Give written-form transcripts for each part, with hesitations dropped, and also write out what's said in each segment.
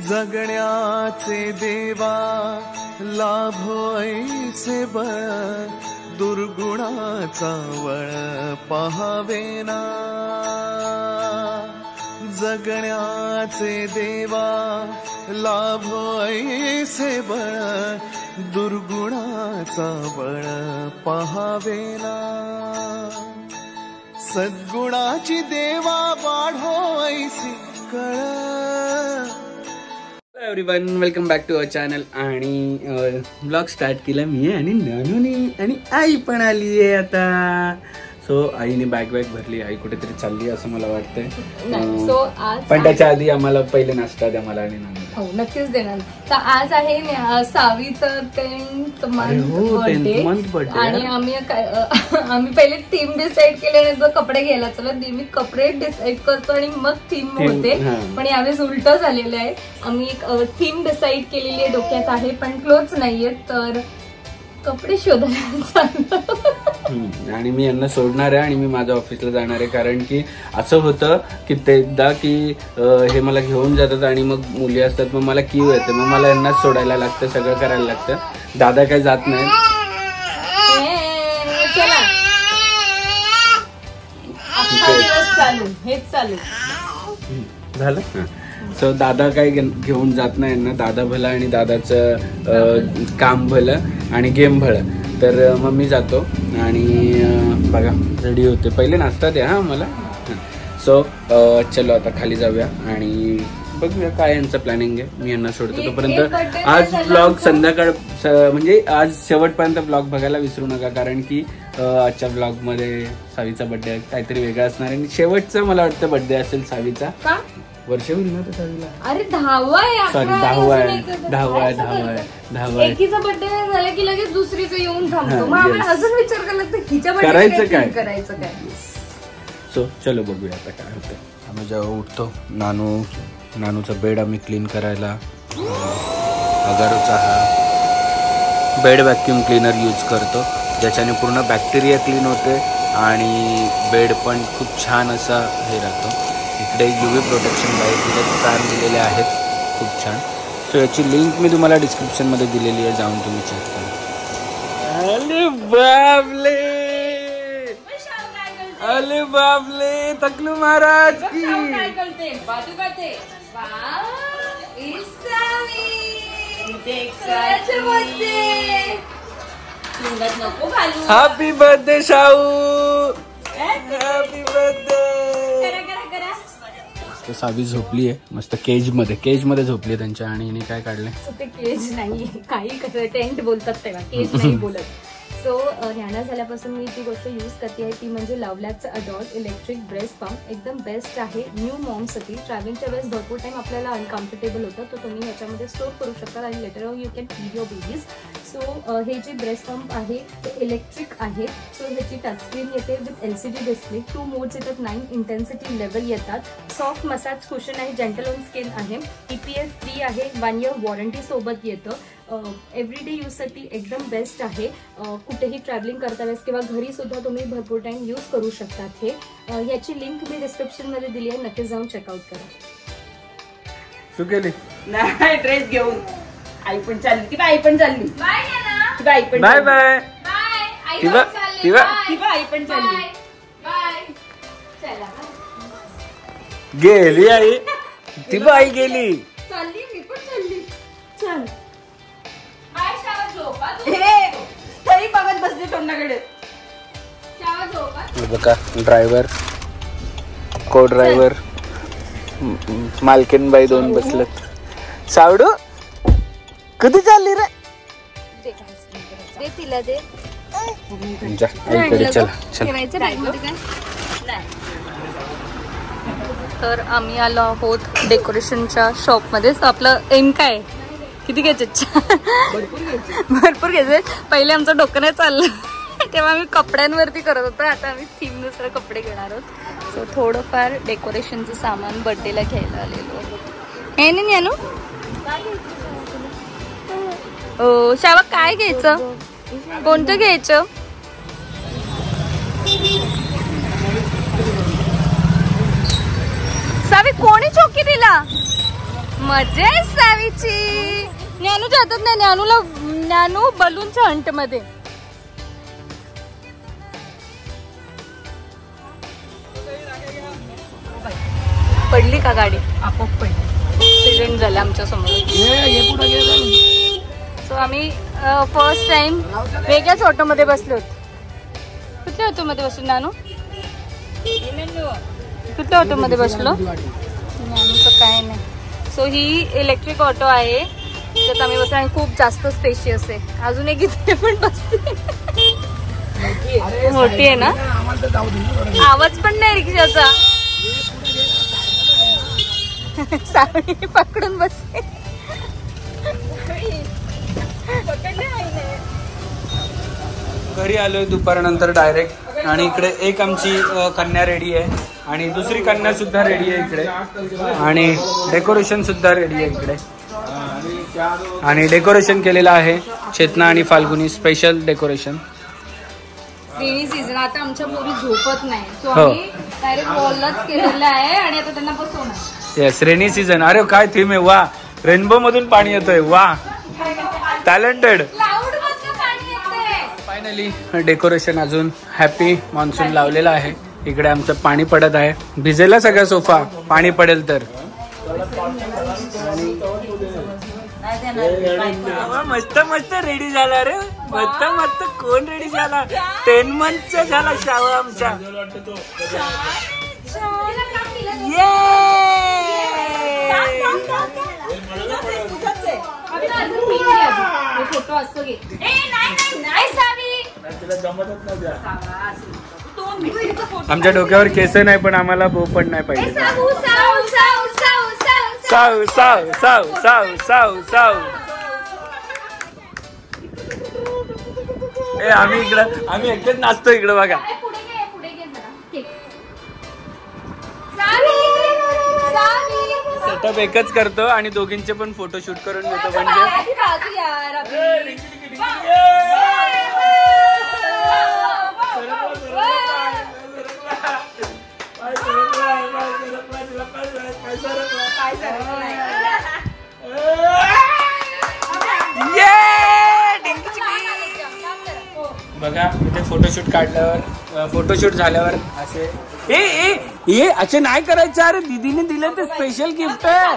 जगण्याचे देवा लाभो ऐसे बळ, दुर्गुणाचा वळ पहावेना. जगण्याचे देवा लाभो ऐसे बळ, दुर्गुणाचा बळ पहावेना. सद्गुणाची देवा वाढो ऐसी कळ. Everyone, welcome back to our channel. आणि ब्लॉग स्टार्ट केला मी आणि नानूनी, आणि आई पण आली आहे आता. सो आईने बॅग भरली, आई कुठेतरी चालली असं मला वाटतंय. पण त्याच्या आधी आम्हाला पहिले नाश्ता द्या मला आणि नानू. हो नक्कीच देणार. तर आज आहे सावीचं 10th month बर्थडे आणि आम्ही पहिले थीम डिसाइड केल्यानंतर कपडे घ्यायला चला. नेहमी कपडे डिसाइड करतो आणि मग थीम होते, पण यावेळेस उलट झालेलं आहे. आम्ही एक थीम डिसाइड केलेली आहे, डोक्यात आहे, पण क्लोथ नाहीये, तर कपडे शोधायला चाललो. आणि मी यांना सोडणार आहे आणि मी माझ्या ऑफिसला जाणार आहे. कारण की असं होतं की एकदा की हे मला घेऊन जातात आणि मग मुली असतात, मग मला कीव येते, मग मला यांनाच सोडायला लागतं, सगळं करायला लागतं. दादा काही जात नाही. झालं. सो दादा काही घेऊन जात नाही यांना. दादा भला आणि दादाचं काम भलं आणि गेम भलं. तर मग मी जातो आणि बघा रेडी होते. पहिले नाश्ता द्या हा मला. सो चलो आता खाली जाऊया आणि बघूया काय यांचं प्लॅनिंग आहे. मी यांना सोडतो. तोपर्यंत आज ब्लॉग संध्याकाळ म्हणजे आज शेवटपर्यंत ब्लॉग बघायला विसरू नका. कारण की आजच्या ब्लॉग मध्ये सावीचा बर्थडे काहीतरी वेगळा असणार आहे. शेवटचा मला वाटतं बर्थडे असेल सावीचा. वर्ष होईल ना सावीला? अरे 10वा आहे. सॉरी 10वा. एकीचा बर्थडे झाला की लगेच दुसरीचं येऊन थांबतो. मग आपण अजून विचार करायला लागतं हिच्या करायचं काय. सो चलो बघूया आता काय होतं. आम्ही जेव्हा उठतो, नानूचा बेड आम्ही क्लीन करायला अगारोचा हा बेड व्हॅक्यूम क्लीनर यूज करतो, ज्याच्याने पूर्ण बॅक्टेरिया क्लीन होते आणि बेड पण खूप छान असा हे राहतो. इकडे UV प्रोटेक्शन लाईट तिथे फॅन दिलेले आहेत, खूप छान. सो याची लिंक मी तुम्हाला डिस्क्रिप्शनमध्ये दिलेली आहे, जाऊन तुम्ही चेक करा. अरे बाबले तकलू महाराज की happy birthday Shahu, happy birthday. Savi झोपली आहे मस्त केज मध्ये झोपली आहे त्यांच्या. आणि हिने काय काढलंय? ते केज नाही, काही टेंट बोलतात तेव्हा, केज नाही बोलत. सो ह्याना झाल्यापासून मी जी गोष्ट यूज करते आहे ती म्हणजे लवलॅकचं अडॉल्ट इलेक्ट्रिक ब्रेस्ट पंप. एकदम बेस्ट आहे न्यू मॉमसाठी. ट्रॅव्हलिंगच्या वेळेस भरपूर टाइम आपल्याला अनकम्फर्टेबल होतं, तर तुम्ही ह्याच्यामध्ये स्टोर करू शकता आणि later on you can feed your babies. So हे जे ब्रेस्ट पंप आहे ते इलेक्ट्रिक आहे. सो ह्याची टचस्क्रीन येते विथ LCD डिस्प्ले. 2 मोड्स येतात, 9 इंटेन्सिटी लेवल येतात. सॉफ्ट मसाज कुशन आहे, जेंटल ऑन स्किन आहे, EPF फ्री आहे, 1 year वॉरंटी सोबत येतं. एव्हरीडे यूजसाठी एकदम बेस्ट आहे. कुठेही ट्रॅव्हलिंग करता वेळेस किंवा घरी सुद्धा तुम्ही भरपूर टाइम यूज करू शकतात. हे याची लिंक मी डिस्क्रिप्शनमध्ये दिली आहे, नक्कीच जाऊन चेकआउट करा. तू केली नाही ड्रेस घेऊन आई पण चालली. ती आई पण चालली. बाय ना. आई पण बाय बाय. बाय. तिवा आई पण चालली. बाय. चला गेली आई. ती आई गेली. चालली मी पण चालली. चल बाय. शाळा झोपा तरी बघत बसले तोंडाकडे. शाळा झोपा. बघा ड्रायव्हर, को ड्रायव्हर, मालकीनबाई दोन बसलेत. सावडू कधी चालली रे? दे तिला दे. चला ठेवायचं बॅगमध्ये काय. तर आम्ही आलो आहोत डेकोरेशनच्या शॉपमध्ये. आपलं एम काय, किती घ्यायचे? भरपूर घ्यायचे. पहिले आमचं डोकं नाही चाललं तेव्हा आम्ही कपड्यांवरती करत होतो, आता आम्ही थीमनुसार कपडे घेणार आहोत. सो थोडंफार डेकोरेशनचं सामान बर्थडेला घ्यायला आलेलो. हे नाही आणू. शावा काय घ्यायचं, कोणतं घ्यायचं? सावी कोणी चोकी दिला? मजेत सावीची. ज्ञानूच्या हातात नाही, ज्ञानू बलूनच्या हंट मध्ये. पडली का गाडी? आपोआप पडली. ऍक्सिडेंट झाला आमच्या समोर. सो आम्ही फर्स्ट टाइम वेगळ्याच ऑटोमध्ये बसलो होतो. कुठल्या ऑटोमध्ये बसलो नानू? कुठल्या ऑटोमध्ये बसलो? नानूचं काय नाही. सो ही इलेक्ट्रिक ऑटो आहे, त्यात आम्ही बसलो आणि खूप जास्त स्पेशियस आहे. अजून एक इथे पण बसते, मोठी आहे ना. आवाज पण नाही रिक्षाचा. सावली पकडून बसते. घरी आलोय दुपारनंतर डायरेक्ट, आणि इकडे एक आमची कन्या रेडी आहे आणि दुसरी कन्या सुद्धा रेडी आहे इकडे, आणि डेकोरेशन सुद्धा रेडी आहे इकडे. आणि डेकोरेशन केलेलं आहे चेतना आणि Falguni, special decoration. Rainy season आता आमच्या पोरी झोपत नाही, सो आम्ही डायरेक्ट वॉललाच केलेलं आहे आणि आता त्यांना बसवणार. Yes, rainy season. अरे काय थीम आहे, वा. रेनबो मधून पाणी येतोय, वा. टॅलेंटेड. फायनली डेकोरेशन अजून हॅपी मान्सून लावलेला आहे. इकडे आमचं पाणी पडत आहे. भिजेला सगळा सोफा, पाणी पडेल तर. मस्त मस्त रेडी झाला रे, मस्त मस्त. कोण रेडी झाला? 10 मंथचा झाला शाव आमचा. फोटो असतो घे. आमच्या डोक्यावर केस नाही पण आम्हाला बो पण नाही पाहिजे. साऊ साऊ साऊ साऊ साऊ साऊ. ए आम्ही इकडं, आम्ही एकटेच नाचतो इकडं बघा. सेटअप एकच करतो आणि दोघींचे पण फोटोशूट करून घेतो. म्हणजे बघा इथे फोटोशूट काढल्यावर, फोटोशूट झाल्यावर असे ए असे नाही करायचं. अरे दीदीने दिलं ते स्पेशल गिफ्ट आहे.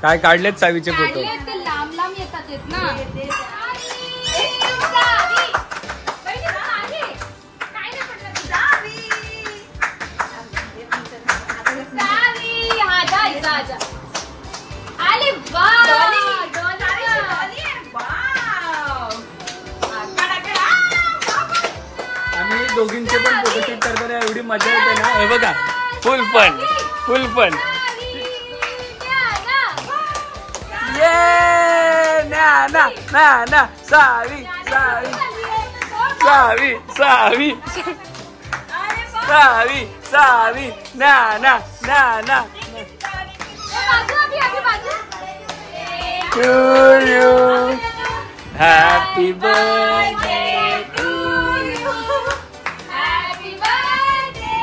काय काढलेत सावीचे फोटो? लांब लांब येतात ना. आम्ही दोघींचे पण फोटोशूट करताना एवढी मजा येते ना. हे बघा, फुल फन, फुल फन. ना ना ना ना सावी सावी सावी सावी सावी सावी ना ना ना ना. To you, happy birthday to you, happy birthday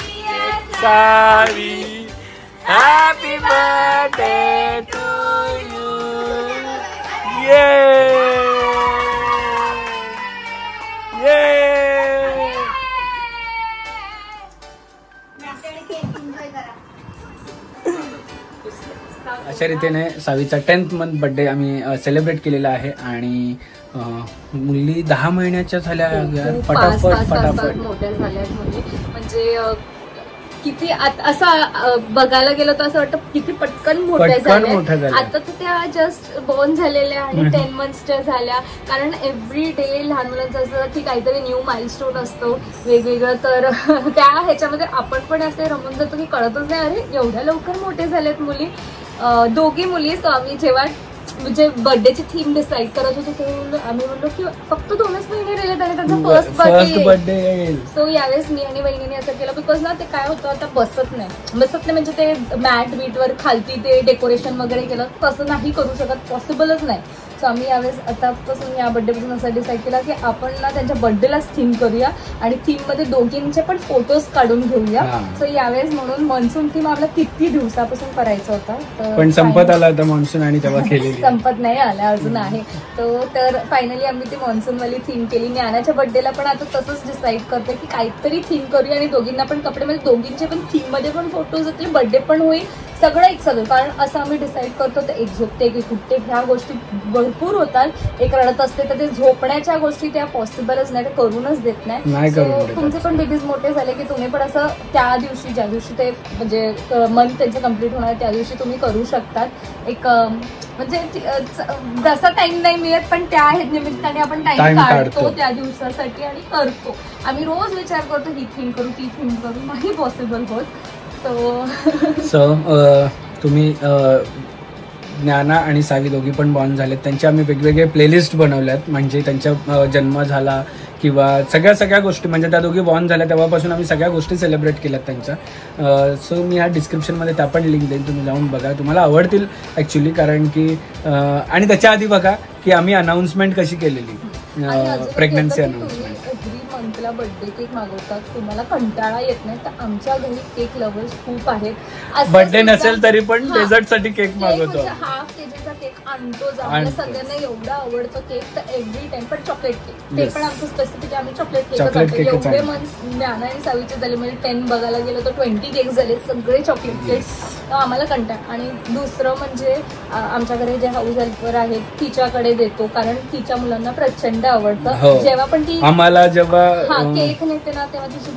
dear Savi, happy birthday to you, yeah, yeah. अशा रीतीने सावीचा 10th मंथ बर्थडे आम्ही सेलिब्रेट केलेला आहे. आणि मुली 10 महिन्याच्या झाल्या, फटाफट फटाफट मोठ्या झाल्यात मुली. म्हणजे किती असं बघायला गेलं तर असं वाटतं किती पटकन मोठ्या झाल्या. आता तर त्या जस्ट बॉर्न झालेल्या आणि 10 मंथच्या झाल्या. कारण एव्हरी डे लहान मुलांचं असं की काहीतरी न्यू माइलस्टोन असतो वेगवेगळं. तर त्या ह्याच्यामध्ये आपण पण असे रमून जातो की कळतच नाही अरे एवढ्या लवकर मोठे झालेत मुली. दोघी मुली. सो आम्ही जेव्हा म्हणजे बर्थडेची थीम डिसाईड करत होतो तेव्हा आम्ही म्हणलो की फक्त 2च महिने राहिले आणि त्यांचा फर्स्ट बर्थडे. सो यावेळेस मी आणि वहिनीने असं केलं बिकॉज ना ते काय होतं आता बसत नाही म्हणजे ते मॅट बीट वर खालती ते डेकोरेशन वगैरे केलं तसं नाही करू शकत, पॉसिबलच नाही. सो सो आम्ही यावेळेस आतापासून या बर्थडे पासून असं डिसाईड केला की आपण ना त्यांच्या बर्थडेलाच थीम करूया आणि थीम मध्ये दोघींचे पण फोटोज काढून घेऊया. सो यावेळेस म्हणून मान्सून थीम आपला किती दिवसापासून करायचा होता, पण संपत आला होता मान्सून आणि तेव्हा केलेली संपत नाही आला अजून आहे तो. तर फायनली आम्ही ती मान्सून वाली थीम केली. ज्ञानाच्या बर्थडेला पण आता तसंच डिसाईड करतोय की काहीतरी थीम करूया आणि दोघींना पण कपडे, म्हणजे दोघींचे पण थीम मध्ये पण फोटोज येतील, बर्थडे पण होईल, सगळं एक सगळं. कारण असं आम्ही डिसाईड करतो तर एक झोपते की कुठे ह्या गोष्टी भरपूर होतात. एक रडत असते तर ते झोपण्याच्या गोष्टी त्या पॉसिबलच नाही, ते करूनच देत नाही. तुमचे पण बेबीज मोठे झाले की तुम्ही पण असं त्या दिवशी ज्या दिवशी ते म्हणजे मंथ त्यांचं कम्प्लीट होणार त्या दिवशी तुम्ही करू शकतात. एक म्हणजे जसा टाइम नाही मिळत पण त्या निमित्ताने आपण टाइम काढतो त्या दिवसासाठी आणि करतो. आम्ही रोज विचार करतो ही थीम करू ती थीम करू, नाही पॉसिबल होत. सो तुम्ही ज्ञाना आणि सावी दोघी पण बॉर्न झालेत, त्यांचे आम्ही वेगवेगळे प्लेलिस्ट बनवल्यात. म्हणजे त्यांचा जन्म झाला किंवा सगळ्या गोष्टी, म्हणजे त्या दोघी बॉर्न झाल्या तेव्हापासून आम्ही सगळ्या गोष्टी सेलिब्रेट केल्यात त्यांच्या. सो मी ह्या डिस्क्रिप्शनमध्ये त्या पण लिंक देईन, तुम्ही जाऊन बघा, तुम्हाला आवडतील ॲक्च्युली. कारण की आणि त्याच्या आधी बघा की आम्ही अनाउन्समेंट कशी केलेली, प्रेग्नन्सी अनाउन्समेंट. एव्हरी मंथला बर्थडे केक मागवतात, तुम्हाला कंटाळा येत नाही तर आमच्या घरी केक लव्हर्स खूप आहेत. बर्थडे नसेल तरी पण डेझर्ट साठी केक मागवतो, हाफ केजीचा केक आणतो. आम्हाला सगळ्यांना एवढा आवडतो केक तर एव्हरी टाइम. पण चॉकलेट केक ते पण आमचं स्पेसिफिक, आम्ही चॉकलेट केक एवढे मंथ ज्ञाना आणि सावीचे झाले, म्हणजे 10 बघायला गेलो तर 20 केक झाले, सगळे चॉकलेट केक्स. आम्हाला कंटाळा. आणि दुसरं म्हणजे आमच्या घरी जे हाऊस हेल्पर आहेत तिच्याकडे देतो, कारण तिच्या मुलांना प्रचंड आवडतं. जेव्हा पण ती आम्हाला जेव्हा केक नेते ना तेव्हा तिची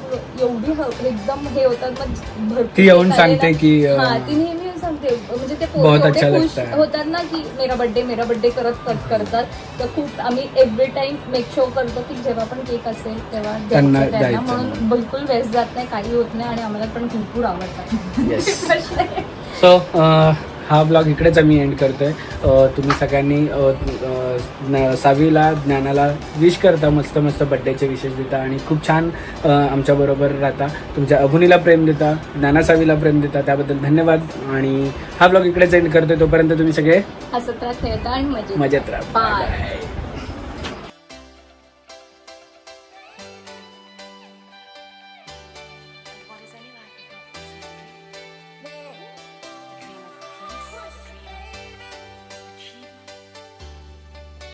एवढी एकदम हे होतात, मग ती येऊन सांगते की ती नेहमी सांगते, म्हणजे ते खुश होतात ना की मेरा बर्थडे करतात. तर खूप आम्ही एव्हरी टाइम मेक शुअर करतो की जेव्हा पण केक असेल तेव्हा द्यायचं, म्हणून बिलकुल वेस्ट जात नाही, काही होत नाही आणि आम्हाला पण भरपूर आवडतात. सो हा ब्लॉग इकडेच आम्ही एंड करतोय. तुम्ही सगळ्यांनी सावीला ज्ञानाला विश करता, मस्त मस्त बड्डेचे विशेष देता आणि खूप छान आमच्याबरोबर राहता. तुमच्या अभुनीला प्रेम देता, ज्ञाना सावीला प्रेम देता, त्याबद्दल धन्यवाद. आणि हा ब्लॉग इकडेच एंड करतोय. तोपर्यंत तुम्ही सगळे हसत राहा, खेळता आणि मजेत राहा. बाय.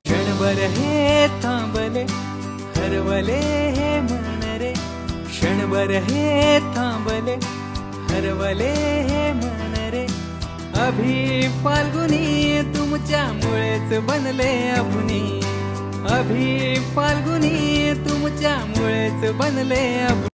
क्षणभर हे थांबले हरवले हे मन रे, क्षणभर हे थांबले हरवले हे मन रे. अभि फाल्गुनी तुमच्यामुळेच बनले अभुनी, अभि फाल्गुनी तुमच्यामुळेच बनले अभुनी.